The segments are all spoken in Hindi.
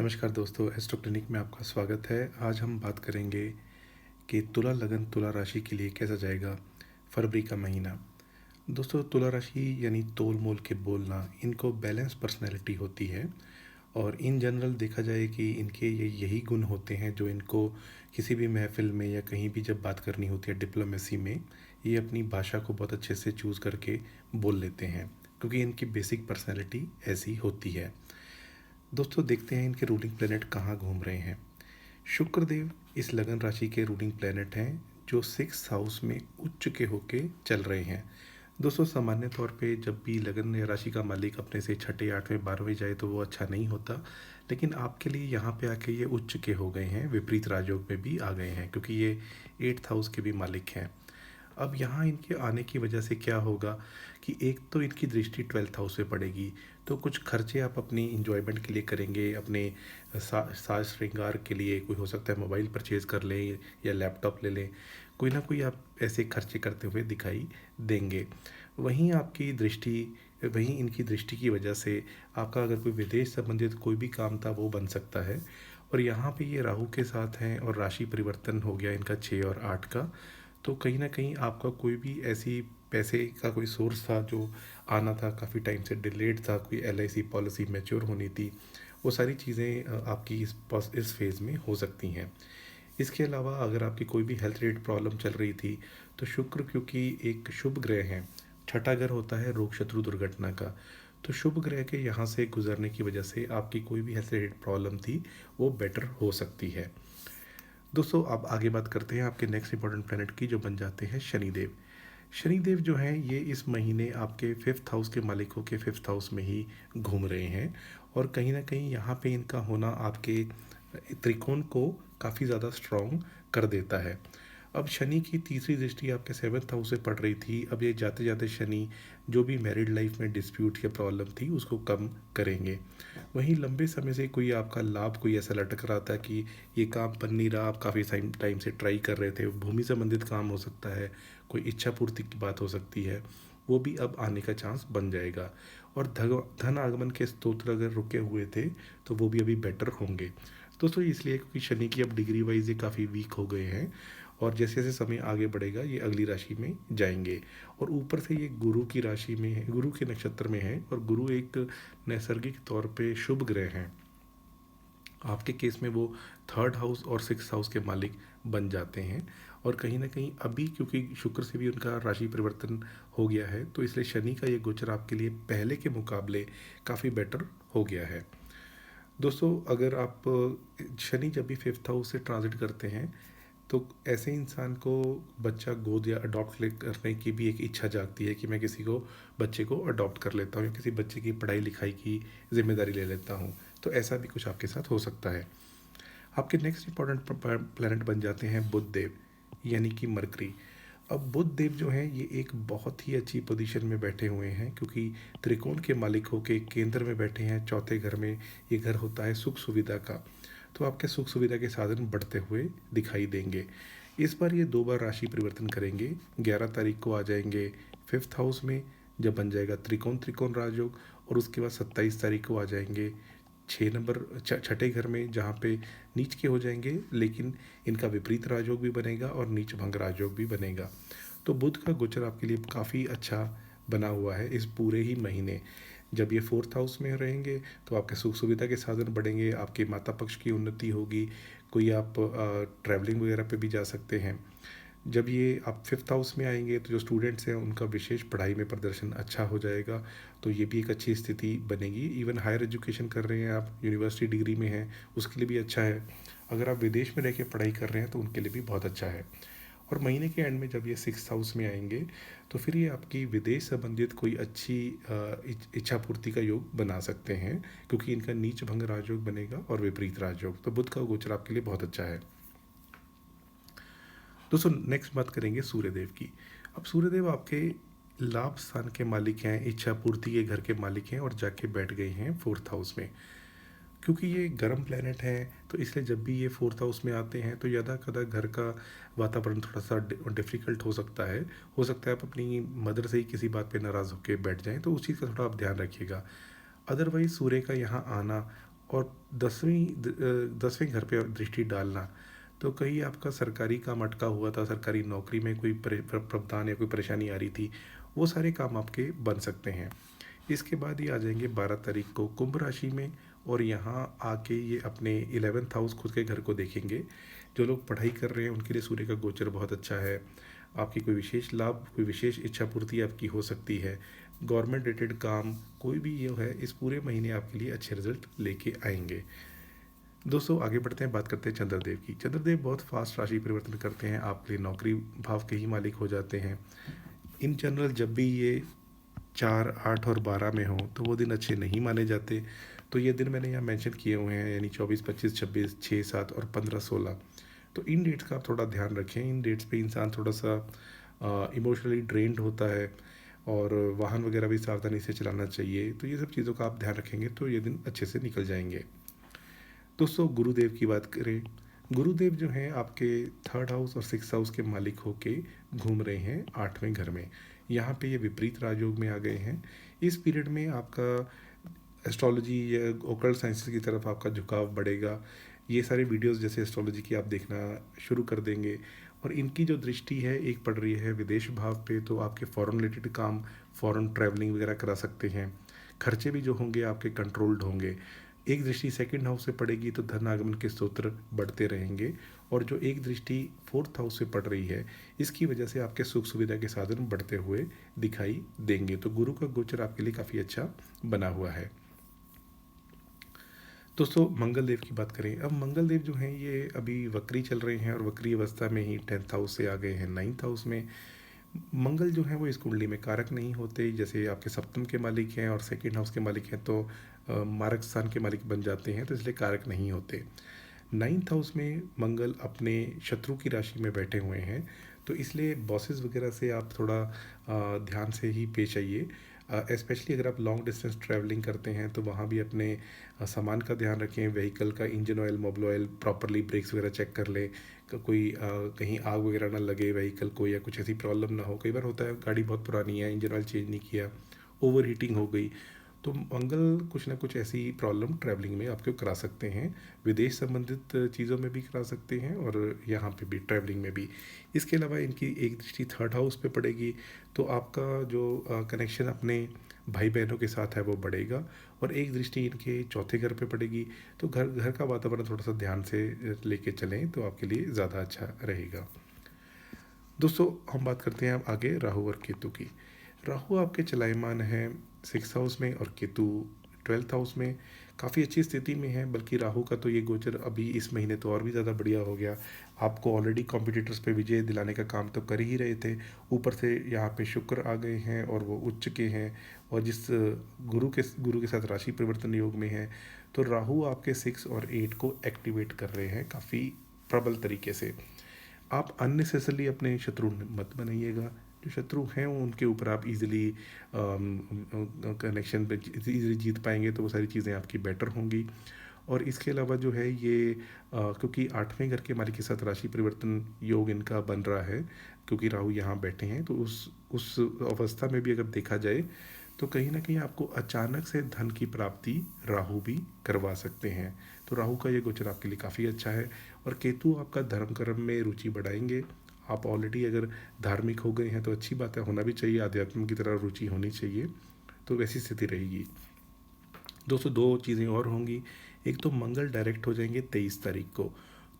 नमस्कार दोस्तों, एस्ट्रो क्लिनिक में आपका स्वागत है। आज हम बात करेंगे कि तुला लगन तुला राशि के लिए कैसा जाएगा फरवरी का महीना। दोस्तों, तुला राशि यानी तोल मोल के बोलना, इनको बैलेंस पर्सनैलिटी होती है और इन जनरल देखा जाए कि इनके ये यही गुण होते हैं जो इनको किसी भी महफिल में या कहीं भी जब बात करनी होती है डिप्लोमेसी में, ये अपनी भाषा को बहुत अच्छे से चूज़ करके बोल लेते हैं क्योंकि इनकी बेसिक पर्सनैलिटी ऐसी होती है। दोस्तों, देखते हैं इनके रूलिंग प्लेनेट कहाँ घूम रहे हैं। शुक्र देव इस लगन राशि के रूलिंग प्लेनेट हैं जो सिक्स हाउस में उच्च के होके चल रहे हैं। दोस्तों, सामान्य तौर पे जब भी लगन या राशि का मालिक अपने से छठे आठवें बारहवें जाए तो वो अच्छा नहीं होता, लेकिन आपके लिए यहाँ पे आके ये उच्च के हो गए हैं, विपरीत राजयोग में भी आ गए हैं क्योंकि ये एट्थ हाउस के भी मालिक हैं। अब यहाँ इनके आने की वजह से क्या होगा कि एक तो इनकी दृष्टि ट्वेल्थ हाउस पे पड़ेगी, तो कुछ खर्चे आप अपनी इंजॉयमेंट के लिए करेंगे, अपने साज श्रृंगार के लिए। कोई हो सकता है मोबाइल परचेज़ कर लें या लैपटॉप ले लें, कोई ना कोई आप ऐसे खर्चे करते हुए दिखाई देंगे। वहीं आपकी दृष्टि वहीं इनकी दृष्टि की वजह से आपका अगर कोई विदेश संबंधित कोई भी काम था वो बन सकता है। और यहाँ पे ये राहु के साथ हैं और राशि परिवर्तन हो गया इनका 6 और 8 का, तो कहीं ना कहीं आपका कोई भी ऐसी पैसे का कोई सोर्स था जो आना था, काफ़ी टाइम से डिलेड था, कोई एलआईसी पॉलिसी मैच्योर होनी थी, वो सारी चीज़ें आपकी इस फेज़ में हो सकती हैं। इसके अलावा अगर आपकी कोई भी हेल्थ रिलेटेड प्रॉब्लम चल रही थी तो शुक्र क्योंकि एक शुभ ग्रह है, छठा घर होता है रोग शत्रु दुर्घटना का, तो शुभ ग्रह के यहाँ से गुजरने की वजह से आपकी कोई भी हेल्थ रिलेटेड प्रॉब्लम थी वो बेटर हो सकती है। दोस्तों, अब आगे बात करते हैं आपके नेक्स्ट इंपॉर्टेंट प्लैनेट की, जो बन जाते हैं शनिदेव। शनिदेव जो हैं ये इस महीने आपके फिफ्थ हाउस के मालिकों के फिफ्थ हाउस में ही घूम रहे हैं और कहीं ना कहीं यहाँ पे इनका होना आपके त्रिकोण को काफ़ी ज़्यादा स्ट्रॉन्ग कर देता है। अब शनि की तीसरी दृष्टि आपके सेवन्थ हाउस से पड़ रही थी। अब ये जाते जाते शनि जो भी मैरिड लाइफ में डिस्प्यूट या प्रॉब्लम थी उसको कम करेंगे। वहीं लंबे समय से कोई आपका लाभ कोई ऐसा लटक रहा था कि ये काम बन नहीं रहा, आप काफ़ी टाइम से ट्राई कर रहे थे, भूमि संबंधित काम हो सकता है, कोई इच्छा पूर्ति की बात हो सकती है, वो भी अब आने का चांस बन जाएगा। और धन आगमन के स्तोत्र अगर रुके हुए थे तो वो भी अभी बेटर होंगे। दोस्तों, इसलिए क्योंकि शनि की अब डिग्री वाइज ये काफ़ी वीक हो गए हैं और जैसे जैसे समय आगे बढ़ेगा ये अगली राशि में जाएंगे। और ऊपर से ये गुरु की राशि में है, गुरु के नक्षत्र में है, और गुरु एक नैसर्गिक तौर पे शुभ ग्रह हैं। आपके केस में वो थर्ड हाउस और सिक्स हाउस के मालिक बन जाते हैं। और कहीं ना कहीं अभी क्योंकि शुक्र से भी उनका राशि परिवर्तन हो गया है तो इसलिए शनि का ये गोचर आपके लिए पहले के मुकाबले काफ़ी बेटर हो गया है। दोस्तों, अगर आप शनि जब भी फिफ्थ हाउस से ट्रांजिट करते हैं तो ऐसे इंसान को बच्चा गोद या अडॉप्ट करने की भी एक इच्छा जागती है कि मैं किसी को बच्चे को अडॉप्ट कर लेता हूँ या किसी बच्चे की पढ़ाई लिखाई की जिम्मेदारी ले लेता हूँ। तो ऐसा भी कुछ आपके साथ हो सकता है। आपके नेक्स्ट इंपॉर्टेंट प्लैनेट बन जाते हैं बुध देव यानी कि मरकरी। अब बुध देव जो हैं ये एक बहुत ही अच्छी पोजीशन में बैठे हुए हैं क्योंकि त्रिकोण के मालिक होके केंद्र में बैठे हैं, चौथे घर में। ये घर होता है सुख सुविधा का, तो आपके सुख सुविधा के साधन बढ़ते हुए दिखाई देंगे। इस बार ये दो बार राशि परिवर्तन करेंगे। 11 तारीख को आ जाएंगे फिफ्थ हाउस में, जब बन जाएगा त्रिकोण त्रिकोण राजयोग, और उसके बाद 27 तारीख को आ जाएंगे 6 नंबर छठे घर में, जहाँ पे नीच के हो जाएंगे, लेकिन इनका विपरीत राजयोग भी बनेगा और नीच भंग राजयोग भी बनेगा। तो बुध का गोचर आपके लिए काफ़ी अच्छा बना हुआ है इस पूरे ही महीने। जब ये फोर्थ हाउस में रहेंगे तो आपके सुख सुविधा के साधन बढ़ेंगे, आपके माता पक्ष की उन्नति होगी, कोई आप ट्रैवलिंग वगैरह पे भी जा सकते हैं। जब ये आप फिफ्थ हाउस में आएंगे तो जो स्टूडेंट्स हैं उनका विशेष पढ़ाई में प्रदर्शन अच्छा हो जाएगा, तो ये भी एक अच्छी स्थिति बनेगी। इवन हायर एजुकेशन कर रहे हैं आप, यूनिवर्सिटी डिग्री में हैं, उसके लिए भी अच्छा है। अगर आप विदेश में रह के पढ़ाई कर रहे हैं तो उनके लिए भी बहुत अच्छा है। और महीने के एंड में जब ये सिक्स हाउस में आएंगे तो फिर ये आपकी विदेश संबंधित कोई अच्छी इच्छा पूर्ति का योग बना सकते हैं क्योंकि इनका नीच भंग राजयोग बनेगा और विपरीत राजयोग, तो बुध का गोचर आपके लिए बहुत अच्छा है। दोस्तों, नेक्स्ट बात करेंगे सूर्यदेव की। अब सूर्यदेव आपके लाभ स्थान के मालिक हैं, इच्छा पूर्ति के घर के मालिक हैं और जाके बैठ गए हैं फोर्थ हाउस में। क्योंकि ये गर्म प्लेनेट है तो इसलिए जब भी ये फोर्थ हाउस में आते हैं तो यदा कदा घर का वातावरण थोड़ा सा डिफ़िकल्ट हो सकता है आप अपनी मदर से ही किसी बात पे नाराज़ होकर बैठ जाएं, तो उस चीज़ का थोड़ा आप ध्यान रखिएगा। अदरवाइज सूर्य का यहाँ आना और 10वें घर पे दृष्टि डालना, तो कहीं आपका सरकारी काम अटका हुआ था, सरकारी नौकरी में कोई प्रावधान या कोई परेशानी आ रही थी, वो सारे काम आपके बन सकते हैं। इसके बाद ये आ जाएंगे 12 तारीख को कुंभ राशि में, और यहाँ आके ये अपने 11th हाउस खुद के घर को देखेंगे। जो लोग पढ़ाई कर रहे हैं उनके लिए सूर्य का गोचर बहुत अच्छा है। आपकी कोई विशेष लाभ, कोई विशेष इच्छा पूर्ति आपकी हो सकती है। गवर्नमेंट रिलेटेड काम कोई भी ये है, इस पूरे महीने आपके लिए अच्छे रिजल्ट लेके आएंगे। दोस्तों आगे बढ़ते हैं, बात करते हैं चंद्रदेव की। चंद्रदेव बहुत फास्ट राशि परिवर्तन करते हैं, आपके लिए नौकरी भाव के ही मालिक हो जाते हैं। इन जनरल जब भी ये 4, 8 और 12 में हो तो वो दिन अच्छे नहीं माने जाते। तो ये दिन मैंने यहाँ मेंशन किए हुए हैं, यानी 24, 25, 26, 6, 7 और 15, 16। तो इन डेट्स का आप थोड़ा ध्यान रखें। इन डेट्स पे इंसान थोड़ा सा इमोशनली ड्रेन्ड होता है, और वाहन वगैरह भी सावधानी से चलाना चाहिए। तो ये सब चीज़ों का आप ध्यान रखेंगे तो ये दिन अच्छे से निकल जाएंगे। दोस्तों गुरुदेव की बात करें, गुरुदेव जो हैं आपके 3rd हाउस और 6th हाउस के मालिक होके घूम रहे हैं 8वें घर में। यहाँ पे ये विपरीत राजयोग में आ गए हैं। इस पीरियड में आपका एस्ट्रोलॉजी या ओकल्ट साइंसेस की तरफ आपका झुकाव बढ़ेगा। ये सारे वीडियोस जैसे एस्ट्रोलॉजी की आप देखना शुरू कर देंगे। और इनकी जो दृष्टि है एक पड़ रही है विदेश भाव पे, तो आपके फॉरेन रिलेटेड काम, फॉरेन ट्रैवलिंग वगैरह करा सकते हैं। खर्चे भी जो होंगे आपके कंट्रोल्ड होंगे। एक दृष्टि 2nd हाउस से पड़ेगी तो धन आगमन के स्रोत बढ़ते रहेंगे। और जो एक दृष्टि 4th हाउस से पड़ रही है, इसकी वजह से आपके सुख सुविधा के साधन बढ़ते हुए दिखाई देंगे। तो गुरु का गोचर आपके लिए काफ़ी अच्छा बना हुआ है। दोस्तों मंगल देव की बात करें, अब मंगल देव जो हैं ये अभी वक्री चल रहे हैं, और वक्री अवस्था में ही 10th हाउस से आ गए हैं 9th हाउस में। मंगल जो है वो इस कुंडली में कारक नहीं होते। जैसे आपके सप्तम के मालिक हैं और 2nd हाउस के मालिक हैं, तो मारक स्थान के मालिक बन जाते हैं, तो इसलिए कारक नहीं होते। 9th हाउस में मंगल अपने शत्रु की राशि में बैठे हुए हैं, तो इसलिए बॉसेस वगैरह से आप थोड़ा ध्यान से ही पेश आइए। स्पेशली अगर आप लॉन्ग डिस्टेंस ट्रैवलिंग करते हैं तो वहाँ भी अपने सामान का ध्यान रखें। व्हीकल का engine oil, Mobil oil, properly brakes वगैरह चेक कर लें। कोई कहीं आग वगैरह ना लगे व्हीकल को, या कुछ ऐसी प्रॉब्लम ना हो। कई बार होता है गाड़ी बहुत पुरानी है, इंजन ऑयल चेंज नहीं किया, ओवर हीटिंग हो गई, तो मंगल कुछ ना कुछ ऐसी प्रॉब्लम ट्रैवलिंग में आपको करा सकते हैं। विदेश संबंधित चीज़ों में भी करा सकते हैं, और यहाँ पे भी ट्रैवलिंग में भी। इसके अलावा इनकी एक दृष्टि 3rd हाउस पे पड़ेगी, तो आपका जो कनेक्शन अपने भाई बहनों के साथ है वो बढ़ेगा। और एक दृष्टि इनके 4थे घर पे पड़ेगी, तो घर घर का वातावरण थोड़ा सा ध्यान से लेके चलें तो आपके लिए ज़्यादा अच्छा रहेगा। दोस्तों हम बात करते हैं अब आगे राहु और केतु की। राहु आपके चलायमान हैं 6th हाउस में, और केतु 12th हाउस में। काफ़ी अच्छी स्थिति में है, बल्कि राहु का तो ये गोचर अभी इस महीने तो और भी ज़्यादा बढ़िया हो गया। आपको ऑलरेडी कॉम्पिटिटर्स पे विजय दिलाने का काम तो कर ही रहे थे, ऊपर से यहाँ पे शुक्र आ गए हैं और वो उच्च के हैं। और जिस गुरु के साथ राशि परिवर्तन योग में है, तो राहु आपके 6 और 8 को एक्टिवेट कर रहे हैं काफ़ी प्रबल तरीके से। आप अननेसेसरली अपने शत्रु मत बनाइएगा। जो शत्रु हैं वो उनके ऊपर आप इजीली कनेक्शन पे इजीली जीत पाएंगे, तो वो सारी चीज़ें आपकी बेटर होंगी। और इसके अलावा जो है ये क्योंकि 8वें घर के मालिक के साथ राशि परिवर्तन योग इनका बन रहा है, क्योंकि राहु यहाँ बैठे हैं, तो उस अवस्था में भी अगर देखा जाए तो कहीं ना कहीं आपको अचानक से धन की प्राप्ति राहु भी करवा सकते हैं। तो राहु का ये गोचर आपके लिए काफ़ी अच्छा है। और केतु आपका धर्म कर्म में रुचि बढ़ाएंगे। आप ऑलरेडी अगर धार्मिक हो गए हैं तो अच्छी बात है, होना भी चाहिए, आध्यात्म की तरह रुचि होनी चाहिए, तो वैसी स्थिति रहेगी। दोस्तों दो चीज़ें और होंगी। एक तो मंगल डायरेक्ट हो जाएंगे 23 तारीख को,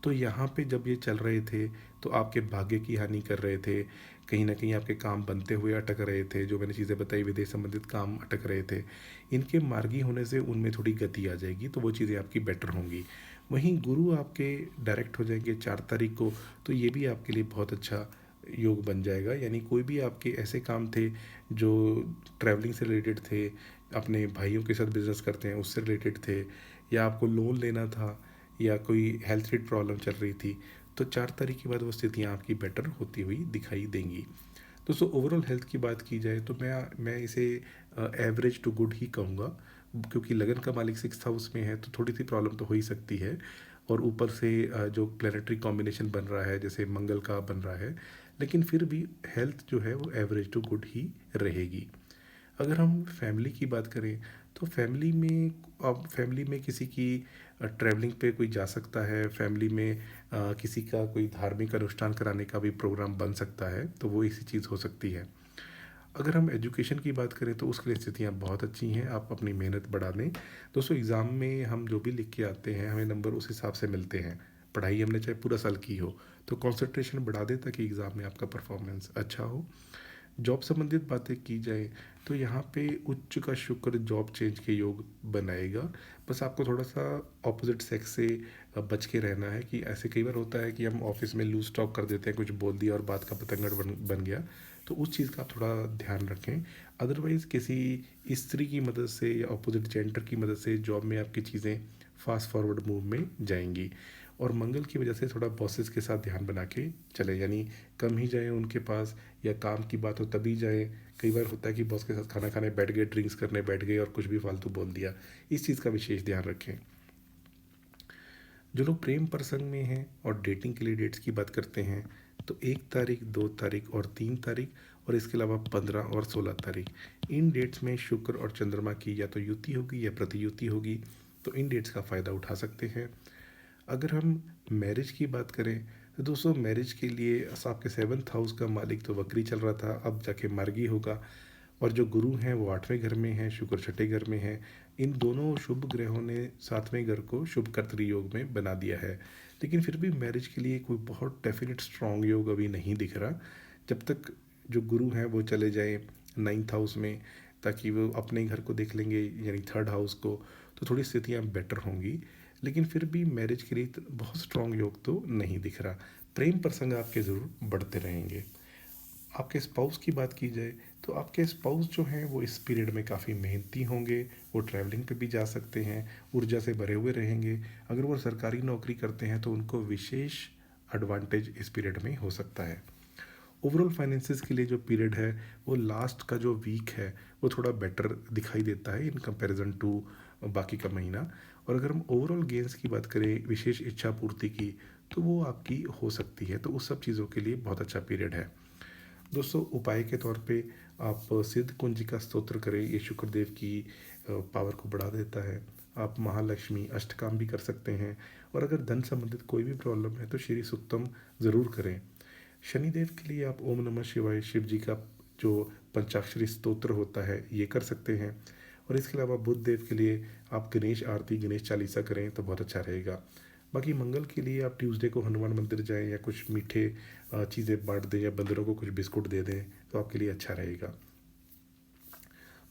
तो यहाँ पे जब ये चल रहे थे तो आपके भाग्य की हानि कर रहे थे। कहीं ना कहीं आपके काम बनते हुए अटक रहे थे, जो मैंने चीज़ें बताई विदेश संबंधित काम अटक रहे थे। इनके मार्गी होने से उनमें थोड़ी गति आ जाएगी, तो वो चीज़ें आपकी बेटर होंगी। वहीं गुरु आपके डायरेक्ट हो जाएंगे 4 तारीख को, तो ये भी आपके लिए बहुत अच्छा योग बन जाएगा। यानी कोई भी आपके ऐसे काम थे जो ट्रैवलिंग से रिलेटेड थे, अपने भाइयों के साथ बिजनेस करते हैं उससे रिलेटेड थे, या आपको लोन लेना था, या कोई हेल्थ रिलेटेड प्रॉब्लम चल रही थी, तो 4 तारीख के बाद वो स्थितियाँ आपकी बेटर होती हुई दिखाई देंगी। दोस्तों ओवरऑल हेल्थ की बात की जाए तो मैं इसे एवरेज टू गुड ही कहूँगा, क्योंकि लगन का मालिक 6th हाउस में है, तो थोड़ी सी प्रॉब्लम तो हो ही सकती है। और ऊपर से जो प्लानिटरी कॉम्बिनेशन बन रहा है, जैसे मंगल का बन रहा है, लेकिन फिर भी हेल्थ जो है वो एवरेज टू गुड ही रहेगी। अगर हम फैमिली की बात करें तो फैमिली में, अब फैमिली में किसी की ट्रैवलिंग पे कोई जा सकता है, फैमिली में किसी का कोई धार्मिक अनुष्ठान कराने का भी प्रोग्राम बन सकता है, तो वो ऐसी चीज़ हो सकती है। अगर हम एजुकेशन की बात करें तो उसके लिए स्थितियाँ बहुत अच्छी हैं, आप अपनी मेहनत बढ़ा दें। दोस्तों एग्ज़ाम में हम जो भी लिख के आते हैं हमें नंबर उस हिसाब से मिलते हैं। पढ़ाई हमने चाहे पूरा साल की हो, तो कंसंट्रेशन बढ़ा दें ताकि एग्ज़ाम में आपका परफॉर्मेंस अच्छा हो। जॉब संबंधित बातें की जाए तो यहाँ पे उच्च का शुक्र जॉब चेंज के योग बनाएगा। बस आपको थोड़ा सा ऑपोजिट सेक्स से बच के रहना है कि ऐसे कई बार होता है कि हम ऑफिस में लूज टॉक कर देते हैं, कुछ बोल दिया और बात का पतंगड़ बन गया। तो उस चीज़ का आप थोड़ा ध्यान रखें। अदरवाइज़ किसी स्त्री की मदद से या अपोजिट जेंडर की मदद से जॉब में आपकी चीज़ें फास्ट फॉरवर्ड मूव में जाएंगी। और मंगल की वजह से थोड़ा बॉसेस के साथ ध्यान बना के चले, यानी कम ही जाएँ उनके पास, या काम की बात हो तभी जाएँ। कई बार होता है कि बॉस के साथ खाना खाने बैठ गए, ड्रिंक्स करने बैठ गए और कुछ भी फालतू बोल दिया। इस चीज़ का विशेष ध्यान रखें। जो लोग प्रेम प्रसंग में हैं और डेटिंग के लिए डेट्स की बात करते हैं, तो 1 तारीख, 2 तारीख और 3 तारीख, और इसके अलावा 15 और 16 तारीख, इन डेट्स में शुक्र और चंद्रमा की या तो युति होगी या प्रतियुति होगी, तो इन डेट्स का फ़ायदा उठा सकते हैं। अगर हम मैरिज की बात करें तो दोस्तों मैरिज के लिए आपके 7th हाउस का मालिक तो वक्री चल रहा था, अब जाके मार्गी होगा। और जो गुरु हैं वो 8वें घर में हैं, शुक्र छठे घर में हैं। इन दोनों शुभ ग्रहों ने 7वें घर को शुभ कर्तरी योग में बना दिया है। लेकिन फिर भी मैरिज के लिए कोई बहुत डेफिनेट स्ट्रॉन्ग योग अभी नहीं दिख रहा। जब तक जो गुरु हैं वो चले जाएं 9th हाउस में, ताकि वो अपने घर को देख लेंगे यानी 3rd हाउस को, तो थोड़ी स्थितियाँ बेटर होंगी। लेकिन फिर भी मैरिज के लिए बहुत स्ट्रॉन्ग योग तो नहीं दिख रहा। प्रेम प्रसंग आपके ज़रूर बढ़ते रहेंगे। आपके स्पाउस की बात की जाए तो आपके स्पाउस जो हैं वो इस पीरियड में काफ़ी मेहनती होंगे, वो ट्रैवलिंग पे भी जा सकते हैं, ऊर्जा से भरे हुए रहेंगे। अगर वो सरकारी नौकरी करते हैं तो उनको विशेष एडवांटेज इस पीरियड में हो सकता है। ओवरऑल फाइनेंसिस के लिए जो पीरियड है वो लास्ट का जो वीक है वो थोड़ा बेटर दिखाई देता है इन कंपैरिजन टू बाकी का महीना। और अगर हम ओवरऑल गेंस की बात करें, विशेष इच्छा पूर्ति की, तो वो आपकी हो सकती है। तो उस सब चीज़ों के लिए बहुत अच्छा पीरियड है। दोस्तों उपाय के तौर पे आप सिद्ध कुंज का स्तोत्र करें, ये शुक्रदेव की पावर को बढ़ा देता है। आप महालक्ष्मी अष्टकाम भी कर सकते हैं। और अगर धन संबंधित कोई भी प्रॉब्लम है तो श्री सुक्तम ज़रूर करें। शनिदेव के लिए आप ओम नमः शिवाय शिव जी का जो पंचाक्षरी स्तोत्र होता है ये कर सकते हैं। और इसके अलावा बुध देव के लिए आप गणेश आरती, गणेश चालीसा करें तो बहुत अच्छा रहेगा। बाकी मंगल के लिए आप ट्यूसडे को हनुमान मंदिर जाएं या कुछ मीठे चीज़ें बांट दें या बंदरों को कुछ बिस्कुट दे दें तो आपके लिए अच्छा रहेगा।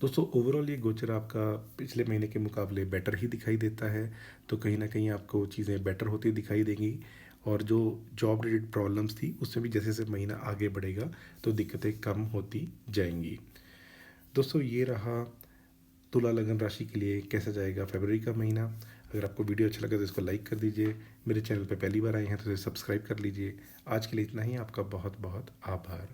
दोस्तों ओवरऑल ये गोचर आपका पिछले महीने के मुकाबले बेटर ही दिखाई देता है, तो कहीं ना कहीं आपको चीज़ें बेटर होती दिखाई देंगी। और जो जॉब रिलेटेड प्रॉब्लम्स थी उसमें भी जैसे जैसे महीना आगे बढ़ेगा तो दिक्कतें कम होती जाएंगी। दोस्तों ये रहा तुला लगन राशि के लिए कैसा जाएगा फरवरी का महीना। अगर आपको वीडियो अच्छा लगा तो इसको लाइक कर दीजिए। मेरे चैनल पर पहली बार आए हैं तो इसे सब्सक्राइब कर लीजिए। आज के लिए इतना ही, आपका बहुत बहुत आभार।